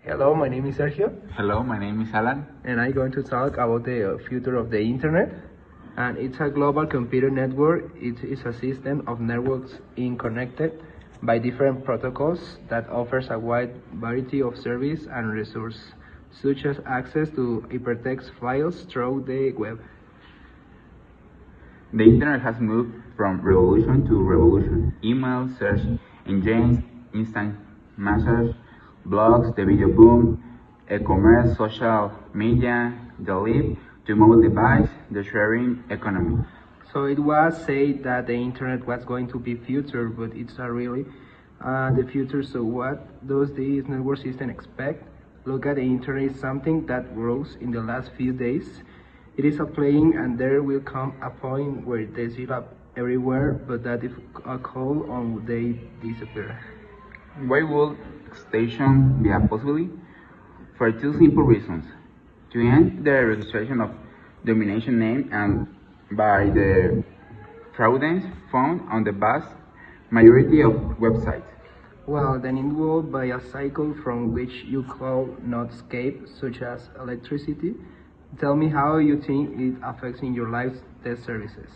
Hello, my name is Sergio, Hello, my name is Alan. and I'm going to talk about the future of the internet. And it's a global computer network. It is a system of networks interconnected by different protocols that offers a wide variety of service and resources, such as access to hypertext files through the web. The internet has moved from revolution to revolution. Email, search engines, instant message, blogs, the video boom, e-commerce, social media, the leap to mobile device, the sharing economy. So it was said that the internet was going to be future, but it's not really the future. So what does this network system expect? Look at the internet is something that grows in the last few days. It is a playing, and there will come a point where they set up everywhere, but that if a call on they disappear. Why would station be a possibility? For two simple reasons. To end the registration of domination name and by the fraudulence found on the vast majority of websites. Well, then involved by a cycle from which you could not escape, such as electricity. Tell me how you think it affects in your life's test services.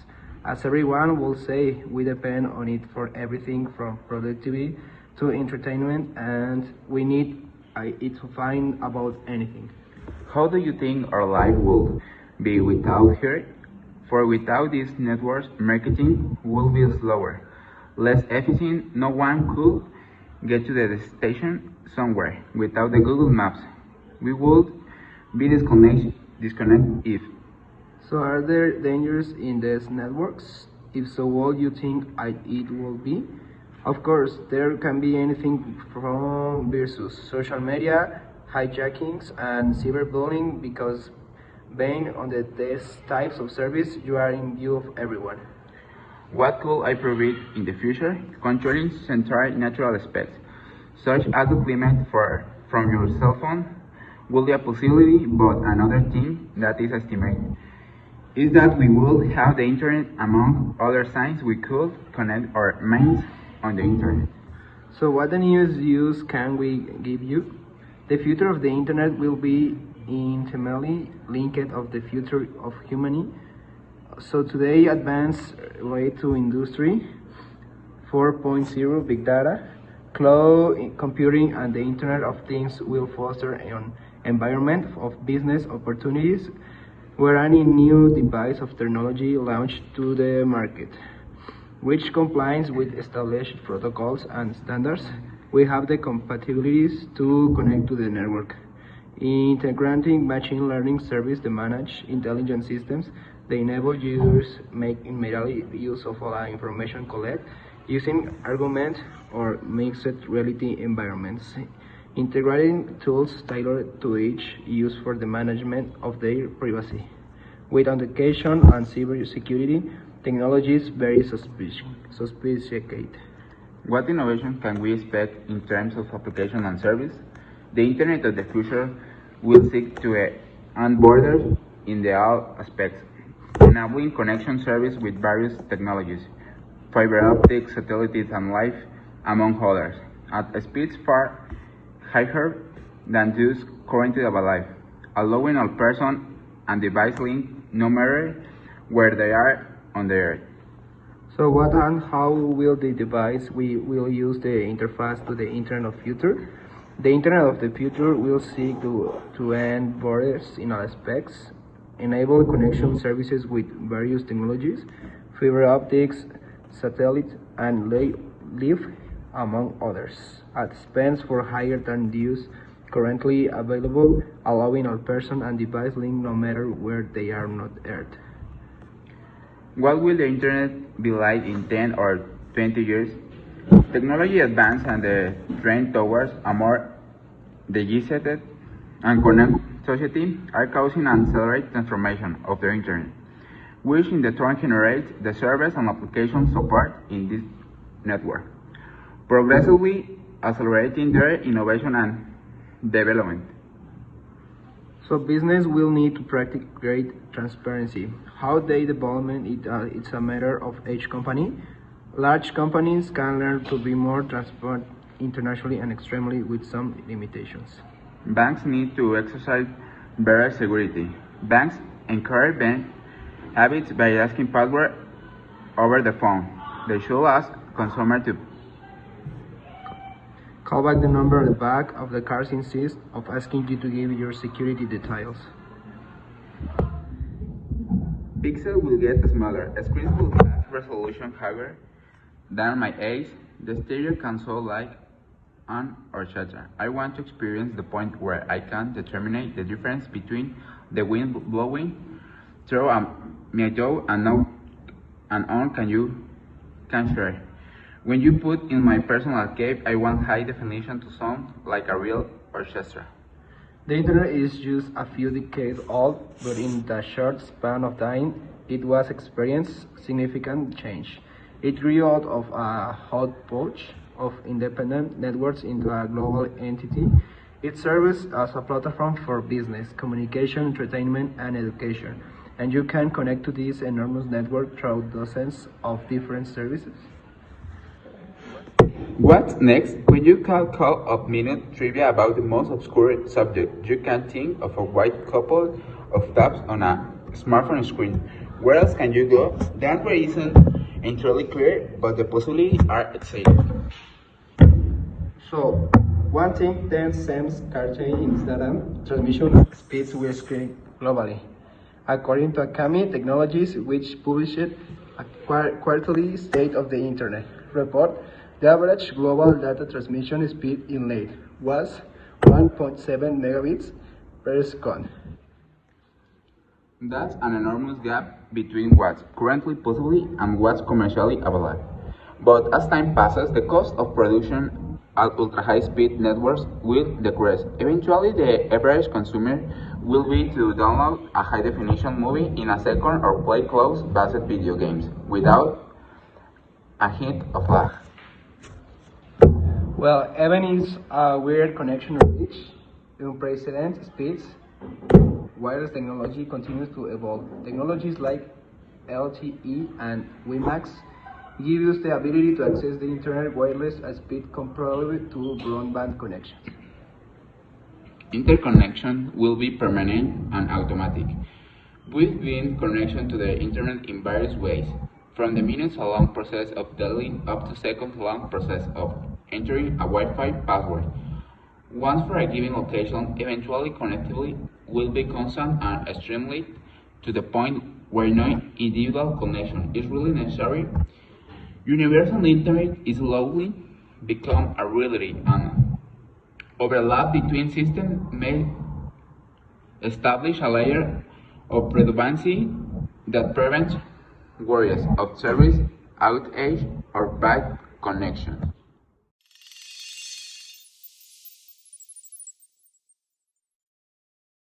As everyone will say, we depend on it for everything from productivity to entertainment, and we need it to find about anything. How do you think our life would be without her? For without these networks, marketing would be slower, less efficient. No one could get to the station somewhere without the Google Maps. We would be disconnected if. So, are there dangers in these networks? If so, what do you think it will be? Of course, there can be anything from versus social media, hijackings, and cyberbullying because being on these types of service, you are in view of everyone. What could I predict in the future? Controlling central natural aspects, such as the climate from your cell phone, will be a possibility, but another thing that is estimated is that we will have the internet among other signs we could connect our minds on the internet. So, what the news use can we give you? The future of the internet will be intimately linked of the future of humanity. So today, advanced rate to industry 4.0, big data, cloud computing, and the Internet of Things will foster an environment of business opportunities where any new device of technology launched to the market, which complies with established protocols and standards. We have the compatibilities to connect to the network. Integrating machine learning service to manage intelligent systems, they enable users make immediate use of all information collected using argument or mixed reality environments. Integrating tools tailored to each use for the management of their privacy. With authentication and cybersecurity, technologies very sophisticated. What innovation can we expect in terms of application and service? The Internet of the future will seek to end borders in the all aspects, enabling connection service with various technologies, fiber optics, satellites, and life, among others, at speeds far higher than those currently alive, allowing all person and device link no matter where they are on the earth. So what and how will the device we will use the interface to the Internet of Future? The Internet of the Future will seek to end borders in all aspects, enable connection services with various technologies, fiber optics, satellite, and live, among others, at spends for higher than those currently available, allowing all person and device link no matter where they are not Earth. What will the Internet be like in 10 or 20 years? Technology advance and the trend towards a more digital and connected society are causing an accelerated transformation of the Internet, which in the turn generates the service and application support in this network, progressively accelerating their innovation and development. So business will need to practice great transparency. How they development it's a matter of each company. Large companies can learn to be more transparent internationally and extremely with some limitations. Banks need to exercise better security. Banks encourage bank habits by asking password over the phone. They should ask consumer to Call back the number on the back of the cards instead of asking you to give your security details. Pixel will get smaller. Screens will have resolution higher than my eyes. The stereo console like an orchestra. I want to experience the point where I can determine the difference between the wind blowing through my door and now and on can share. When you put in my personal cave, I want high definition to sound like a real orchestra. The internet is just a few decades old, but in the short span of time, it was experienced significant change. It grew out of a hodgepodge of independent networks into a global entity. It serves as a platform for business, communication, entertainment, and education. And you can connect to this enormous network through dozens of different services. What's next? When you can call up minute trivia about the most obscure subject, you can think of a white couple of tabs on a smartphone screen. Where else can you go? The answer isn't entirely clear, but the possibilities are exciting. So, one thing 10 cents cartoon is that transmission speeds will screen globally. According to Akami Technologies, which published a quarterly State of the Internet report, the average global data transmission speed in late was 1.7 megabits per second. That's an enormous gap between what's currently possible and what's commercially available. But as time passes, the cost of production at ultra-high-speed networks will decrease. Eventually, the average consumer will be to download a high-definition movie in a second or play close-based video games without a hint of lag. Well, even is a weird connection reach unprecedented speeds. Wireless technology continues to evolve. Technologies like LTE and WiMAX give us the ability to access the internet wireless at speed comparable to broadband connections. Interconnection will be permanent and automatic. We've been connection to the internet in various ways, from the minutes-long process of dialing up to seconds-long process of entering a Wi-Fi password. Once for a given location, eventually connectivity will be constant and streamlined to the point where no individual connection is really necessary. Universal Internet is slowly become a reality, and overlap between systems may establish a layer of redundancy that prevents worries of service outage or bad connection.